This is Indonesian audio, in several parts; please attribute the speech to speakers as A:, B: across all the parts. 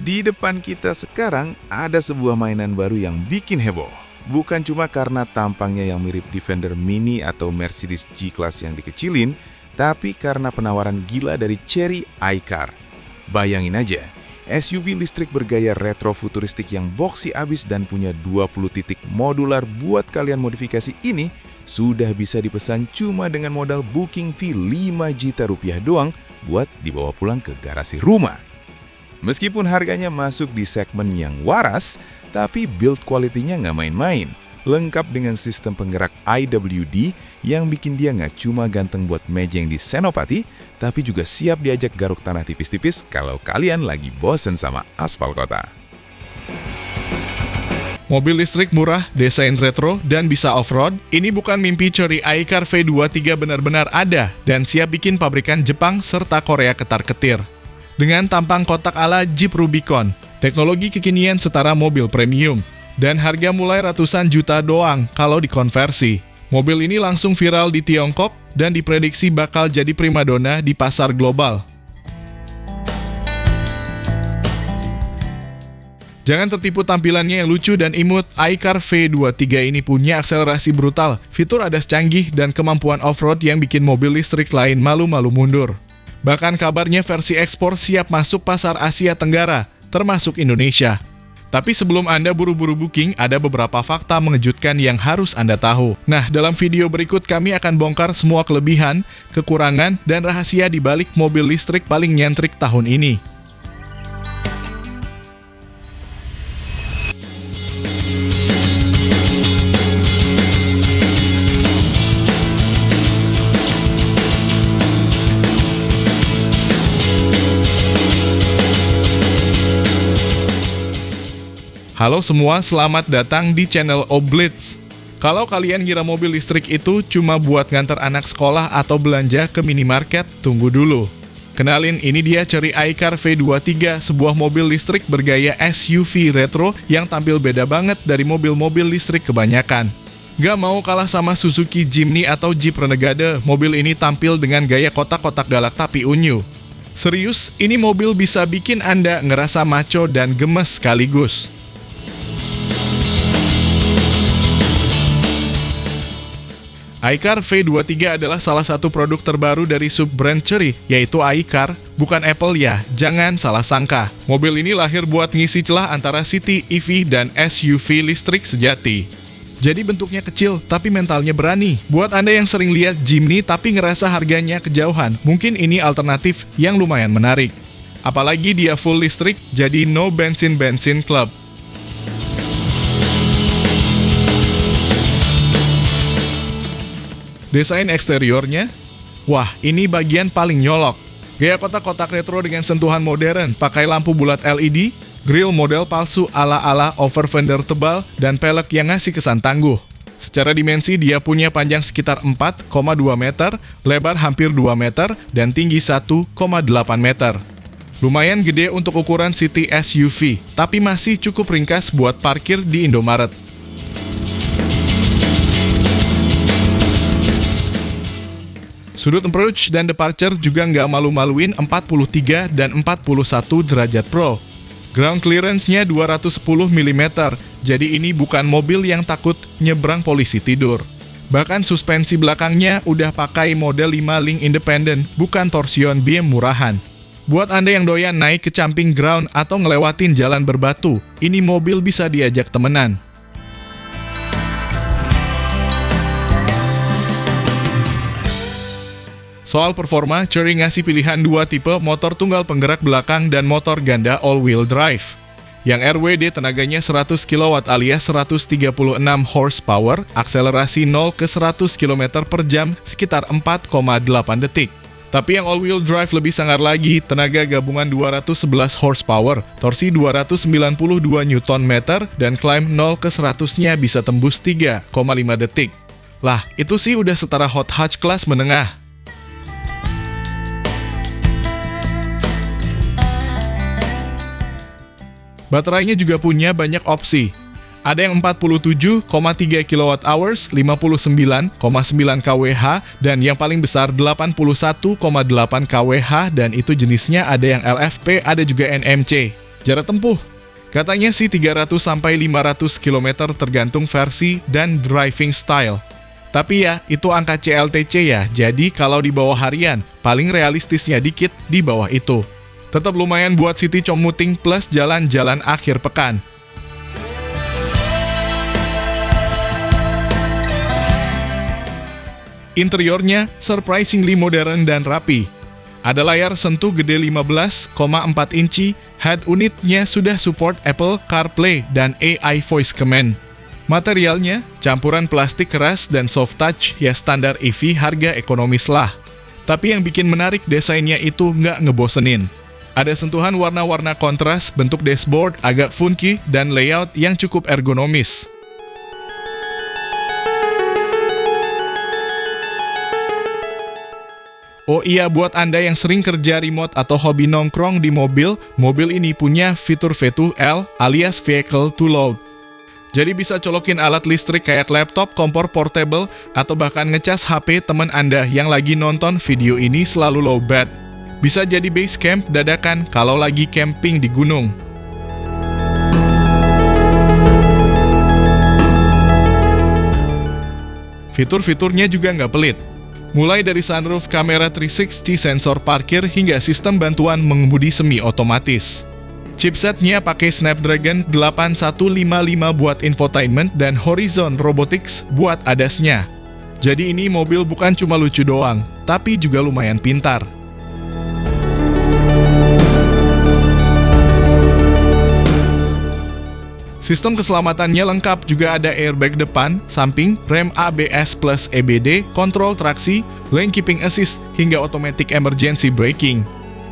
A: Di depan kita sekarang ada sebuah mainan baru yang bikin heboh. Bukan cuma karena tampangnya yang mirip Defender Mini atau Mercedes G-Class yang dikecilin, tapi karena penawaran gila dari Chery iCar. Bayangin aja, SUV listrik bergaya retro futuristik yang boxy abis dan punya 20 titik modular buat kalian modifikasi ini sudah bisa dipesan cuma dengan modal booking fee 5 juta rupiah doang buat dibawa pulang ke garasi rumah. Meskipun harganya masuk di segmen yang waras, tapi build quality-nya nggak main-main. Lengkap dengan sistem penggerak IWD yang bikin dia nggak cuma ganteng buat mejeng di Senopati, tapi juga siap diajak garuk tanah tipis-tipis kalau kalian lagi bosen sama aspal kota.
B: Mobil listrik murah, desain retro, dan bisa off-road, ini bukan mimpi Chery iCar V23 benar-benar ada dan siap bikin pabrikan Jepang serta Korea ketar-ketir. Dengan tampang kotak ala Jeep Rubicon, teknologi kekinian setara mobil premium, dan harga mulai ratusan juta doang kalau dikonversi. Mobil ini langsung viral di Tiongkok dan diprediksi bakal jadi primadona di pasar global. Jangan tertipu tampilannya yang lucu dan imut, iCar V23 ini punya akselerasi brutal, fitur ADAS canggih, dan kemampuan off-road yang bikin mobil listrik lain malu-malu mundur. Bahkan kabarnya versi ekspor siap masuk pasar Asia Tenggara, termasuk Indonesia. Tapi sebelum Anda buru-buru booking, ada beberapa fakta mengejutkan yang harus Anda tahu. Nah, dalam video berikut kami akan bongkar semua kelebihan, kekurangan, dan rahasia di balik mobil listrik paling nyentrik tahun ini. Halo semua, selamat datang di channel Oblitz. Kalau kalian ngira mobil listrik itu cuma buat nganter anak sekolah atau belanja ke minimarket, tunggu dulu. Kenalin, ini dia Chery iCar V23, sebuah mobil listrik bergaya SUV retro yang tampil beda banget dari mobil-mobil listrik kebanyakan. Gak mau kalah sama Suzuki Jimny atau Jeep Renegade, mobil ini tampil dengan gaya kotak-kotak galak tapi unyu. Serius, ini mobil bisa bikin Anda ngerasa maco dan gemes sekaligus. iCar V23 adalah salah satu produk terbaru dari sub-brand Chery, yaitu iCar, bukan Apple ya, jangan salah sangka. Mobil ini lahir buat ngisi celah antara city, EV, dan SUV listrik sejati. Jadi bentuknya kecil, tapi mentalnya berani. Buat Anda yang sering lihat Jimny tapi ngerasa harganya kejauhan, mungkin ini alternatif yang lumayan menarik. Apalagi dia full listrik, jadi no bensin-bensin club. Desain eksteriornya, wah ini bagian paling nyolok. Gaya kotak-kotak retro dengan sentuhan modern, pakai lampu bulat LED, grill model palsu ala-ala over fender tebal, dan pelek yang ngasih kesan tangguh. Secara dimensi dia punya panjang sekitar 4,2 meter, lebar hampir 2 meter, dan tinggi 1,8 meter. Lumayan gede untuk ukuran city SUV, tapi masih cukup ringkas buat parkir di Indomaret. Sudut approach dan departure juga nggak malu-maluin 43 dan 41 derajat pro. Ground clearance-nya 210 mm, jadi ini bukan mobil yang takut nyebrang polisi tidur. Bahkan suspensi belakangnya udah pakai model 5 link independent, bukan torsion beam murahan. Buat Anda yang doyan naik ke camping ground atau ngelewatin jalan berbatu, ini mobil bisa diajak temenan. Soal performa, Chery ngasih pilihan dua tipe motor tunggal penggerak belakang dan motor ganda all-wheel drive. Yang RWD tenaganya 100 kW alias 136 horsepower, akselerasi 0 ke 100 km per jam sekitar 4,8 detik. Tapi yang all-wheel drive lebih sangar lagi, tenaga gabungan 211 horsepower, torsi 292 Nm, dan climb 0 ke 100-nya bisa tembus 3,5 detik. Lah, itu sih udah setara hot hatch kelas menengah. Baterainya juga punya banyak opsi. Ada yang 47,3 kWh, 59,9 kWh, dan yang paling besar 81,8 kWh, dan itu jenisnya ada yang LFP, ada juga NMC. Jarak tempuh, katanya sih 300-500 km tergantung versi dan driving style. Tapi ya, itu angka CLTC ya, jadi kalau di bawah harian, paling realistisnya dikit di bawah itu. Tetap lumayan buat city commuting plus jalan-jalan akhir pekan. Interiornya surprisingly modern dan rapi. Ada layar sentuh gede 15,4 inci, head unitnya sudah support Apple CarPlay dan AI Voice Command. Materialnya, campuran plastik keras dan soft touch ya standar EV harga ekonomis lah. Tapi yang bikin menarik desainnya itu nggak ngebosenin. Ada sentuhan warna-warna kontras, bentuk dashboard agak funky, dan layout yang cukup ergonomis. Oh iya, buat Anda yang sering kerja remote atau hobi nongkrong di mobil, mobil ini punya fitur V2L alias Vehicle to Load. Jadi bisa colokin alat listrik kayak laptop, kompor portable, atau bahkan ngecas HP teman Anda yang lagi nonton video ini selalu low bat. Bisa jadi base camp dadakan kalau lagi camping di gunung. Fitur-fiturnya juga nggak pelit. Mulai dari sunroof, kamera 360, sensor parkir, hingga sistem bantuan mengemudi semi-otomatis. Chipsetnya pakai Snapdragon 8155 buat infotainment dan Horizon Robotics buat ADAS-nya. Jadi ini mobil bukan cuma lucu doang, tapi juga lumayan pintar. Sistem keselamatannya lengkap, juga ada airbag depan, samping, rem ABS plus EBD, kontrol traksi, lane keeping assist, hingga automatic emergency braking.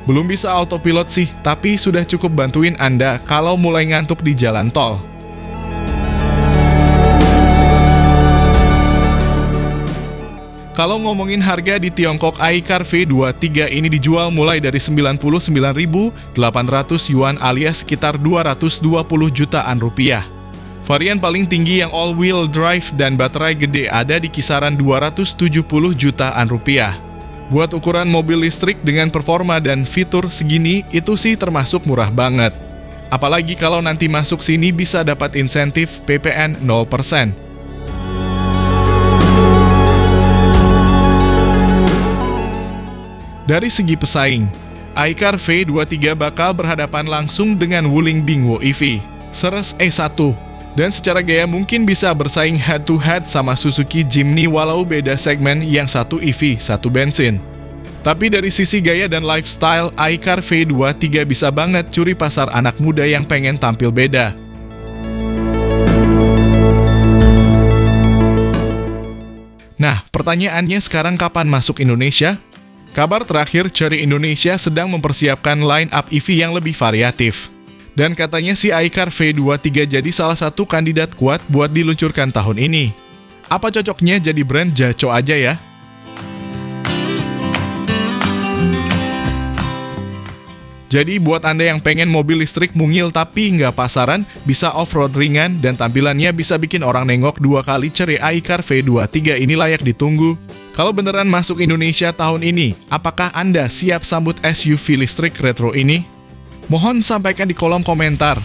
B: Belum bisa autopilot sih, tapi sudah cukup bantuin Anda kalau mulai ngantuk di jalan tol. Kalau ngomongin harga di Tiongkok, iCar V23 ini dijual mulai dari 99.800 yuan alias sekitar 220 jutaan rupiah. Varian paling tinggi yang all-wheel drive dan baterai gede ada di kisaran 270 jutaan rupiah. Buat ukuran mobil listrik dengan performa dan fitur segini, itu sih termasuk murah banget. Apalagi kalau nanti masuk sini bisa dapat insentif PPN 0%. Dari segi pesaing, iCar V23 bakal berhadapan langsung dengan Wuling Bingwo EV, Ceres E1, dan secara gaya mungkin bisa bersaing head-to-head sama Suzuki Jimny walau beda segmen, yang satu EV, satu bensin. Tapi dari sisi gaya dan lifestyle, iCar V23 bisa banget curi pasar anak muda yang pengen tampil beda. Nah, pertanyaannya sekarang kapan masuk Indonesia? Kabar terakhir, Chery Indonesia sedang mempersiapkan line-up EV yang lebih variatif. Dan katanya si iCar V23 jadi salah satu kandidat kuat buat diluncurkan tahun ini. Apa cocoknya jadi brand jaco aja ya? Jadi buat Anda yang pengen mobil listrik mungil tapi nggak pasaran, bisa off-road ringan dan tampilannya bisa bikin orang nengok dua kali, Chery iCar V23 ini layak ditunggu. Kalau beneran masuk Indonesia tahun ini, apakah Anda siap sambut SUV listrik retro ini? Mohon sampaikan di kolom komentar.